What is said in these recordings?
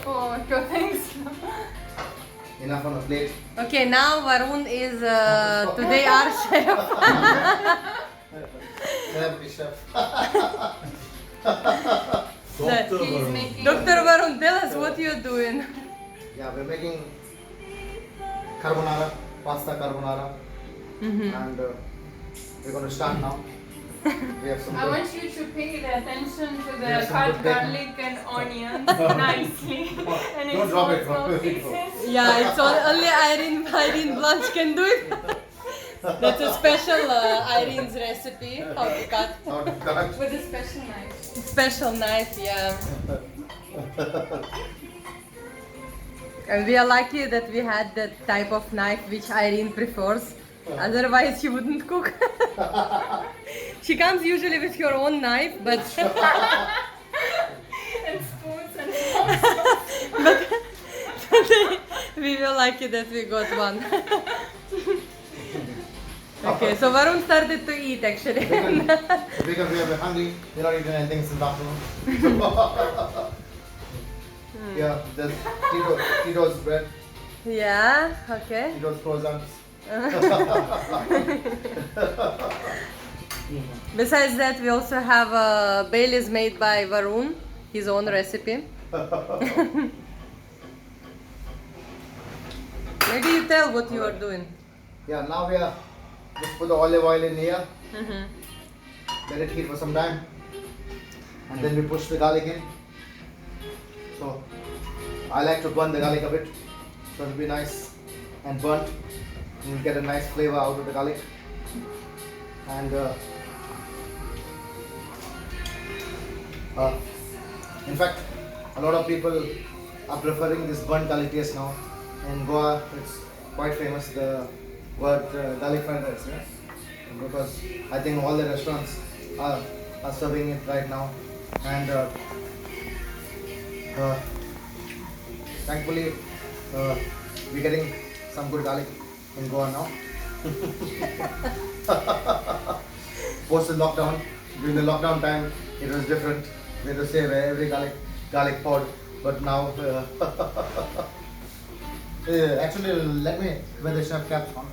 Oh, thanks. Enough on a plate. Okay, now Varun is today our chef. Celebrity chef. He's making. Dr. Varun, tell us what you're doing. Yeah, we're making carbonara, pasta carbonara, and we're going to start now. We have some. I want you to pay the attention to the Yes, some cut good bacon. garlic and onions nicely. And Don't in drop it, small drop it. pieces. Yeah, it's only Irene Blanche can do it. That's a special Irene's recipe, how to cut. How to cut. With a special knife. Special knife, yeah. And we are lucky that we had that type of knife which Irene prefers. Otherwise, she wouldn't cook. She comes usually with her own knife, but And spoons and forks. today we were lucky that we got one. Okay, so Varun started to eat actually. Because we are hungry, we're not eating anything since afternoon. Yeah, there's Tito's bread, Yeah, okay. Tito's croissants. Besides that, we also have Baileys made by Varun, his own recipe. Maybe you tell what you are doing. Yeah, now we are just put the olive oil in here, let it heat for some time, and then we push the garlic in. So I like to burn the garlic a bit, so it'll be nice and burnt, and you get a nice flavor out of the garlic. And in fact, a lot of people are preferring this burnt garlic taste now. In Goa, it's quite famous, the word garlic fried rice, yeah? Because I think all the restaurants are serving it right now. And thankfully, we're getting some good garlic in Goa now. Post the lockdown, during the lockdown time, it was different. We had to save every garlic pod, but now, actually, let me wear the chef caps on.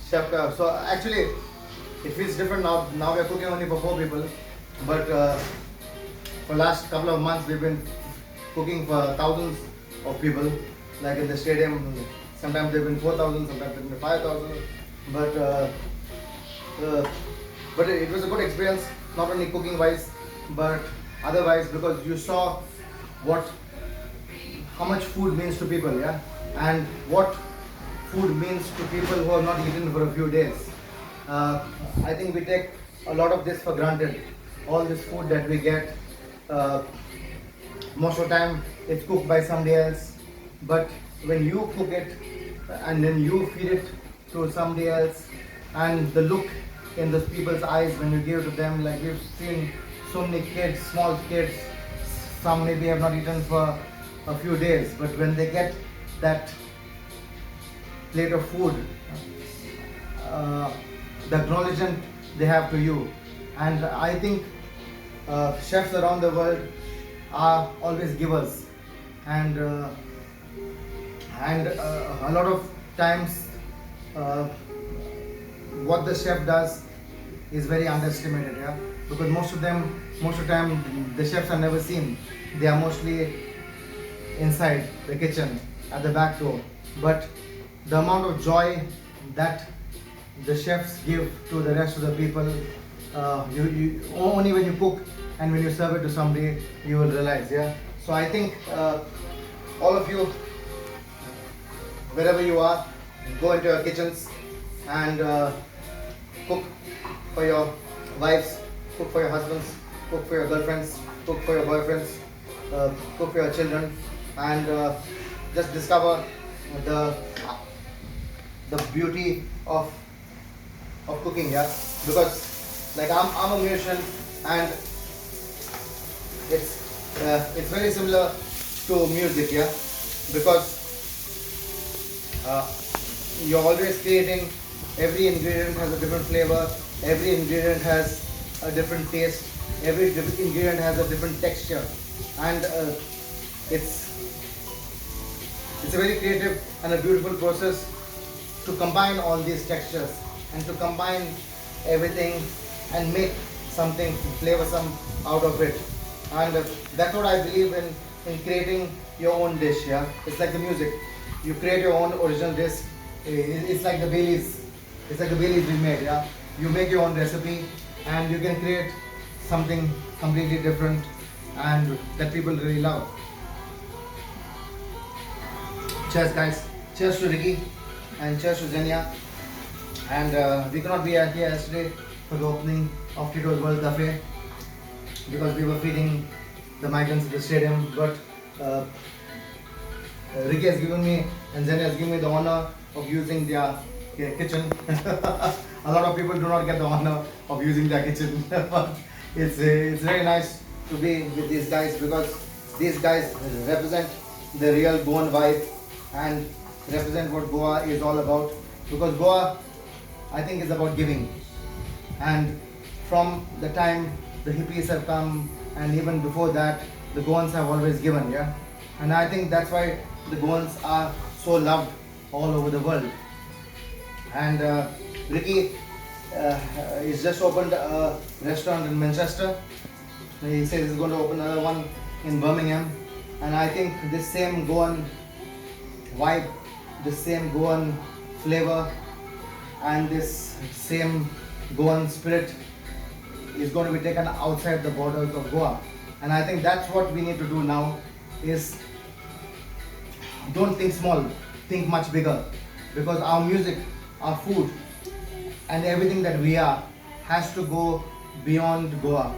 Chef cap. So actually, it feels different now. Now we are cooking only for 4 people, but for last couple of months we've been cooking for thousands of people. Like in the stadium, sometimes they've been 4,000, sometimes they've been 5,000. But it was a good experience, not only cooking wise, but otherwise, because you saw how much food means to people, yeah, and what food means to people who have not eaten for a few days. I think we take a lot of this for granted. All this food that we get, most of the time it's cooked by somebody else. But when you cook it and then you feed it to somebody else, and the look in those people's eyes when you give it to them, like we've seen so many kids, small kids, some maybe have not eaten for a few days, but when they get that plate of food, the acknowledgement they have to you. And I think chefs around the world are always givers, and a lot of times what the chef does is very underestimated, yeah, because most of the time the chefs are never seen. They are mostly inside the kitchen at the back door, but the amount of joy that the chefs give to the rest of the people, you only when you cook and when you serve it to somebody you will realize, yeah. So I think all of you, wherever you are, go into your kitchens and cook for your wives, cook for your husbands, cook for your girlfriends, cook for your boyfriends, cook for your children, and just discover the beauty of cooking, yeah. Because like I'm a musician, and it's very similar to music, yeah, because you're always creating. Every ingredient has a different flavor. Every ingredient has a different taste. Every ingredient has a different texture, and it's a very creative and a beautiful process to combine all these textures and to combine everything and make something flavoursome out of it. And that's what I believe in creating your own dish. Yeah, it's like the music. You create your own original dish. It's like the Baileys. It's like the Baileys we made. Yeah, you make your own recipe and you can create something completely different and that people really love. Cheers, guys. Cheers to Ricky and cheers to Zenia. And we could not be here yesterday for the opening of Tito's World Cafe because we were feeding the migrants at the stadium. But Ricky has given me and Zenia has given me the honor of using their kitchen. A lot of people do not get the honor of using their kitchen. But it's very nice to be with these guys because these guys represent the real Goan vibe and represent what Goa is all about. Because Goa, I think, is about giving. And from the time the hippies have come and even before that, the Goans have always given, yeah. And I think that's why the Goans are so loved all over the world. And Ricky he's just opened a restaurant in Manchester. He says he's going to open another one in Birmingham. And I think this same Goan vibe, this same Goan flavor and this same Goan spirit is going to be taken outside the borders of Goa. And I think that's what we need to do now is don't think small, think much bigger. Because our music, our food and everything that we are has to go beyond Goa.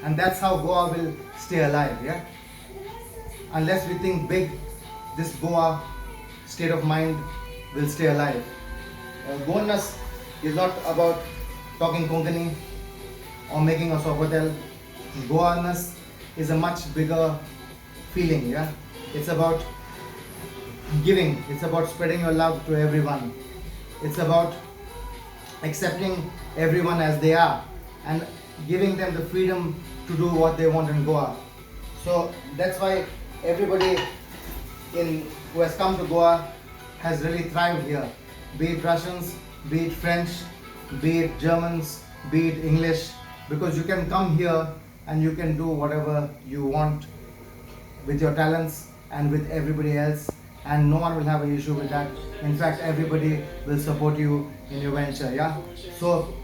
And that's how Goa will stay alive, yeah? Unless we think big, this Goa state of mind will stay alive. Goanness is not about talking Konkani or making a Sopotel. Goanness is a much bigger feeling, yeah? It's about giving, it's about spreading your love to everyone. It's about accepting everyone as they are and giving them the freedom to do what they want in Goa. So that's why everybody who has come to Goa has really thrived here. Be it Russians, be it French, be it Germans, be it English, because you can come here and you can do whatever you want with your talents and with everybody else, and no one will have an issue with that. In fact, everybody will support you in your venture, yeah? So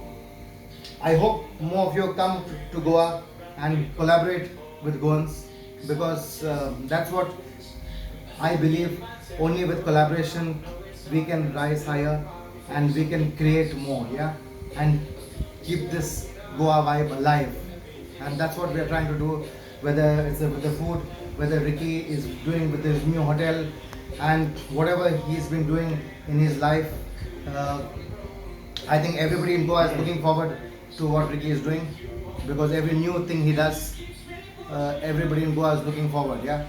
I hope more of you come to Goa and collaborate with Goans, because that's what I believe. Only with collaboration we can rise higher and we can create more, yeah? And keep this Goa vibe alive. And that's what we are trying to do, whether it's with the food, whether Ricky is doing with his new hotel, and whatever he's been doing in his life. I think everybody in Goa is looking forward to what Ricky is doing, because every new thing he does, everybody in Goa is looking forward, yeah?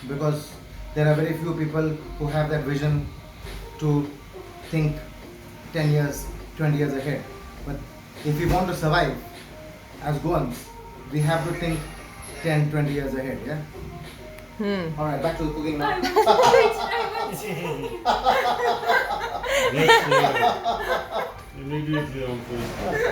Because there are very few people who have that vision to think 10 years, 20 years ahead. But if we want to survive as Goans, we have to think 10, 20 years ahead, yeah? Alright, back to the cooking now. Immediately on first.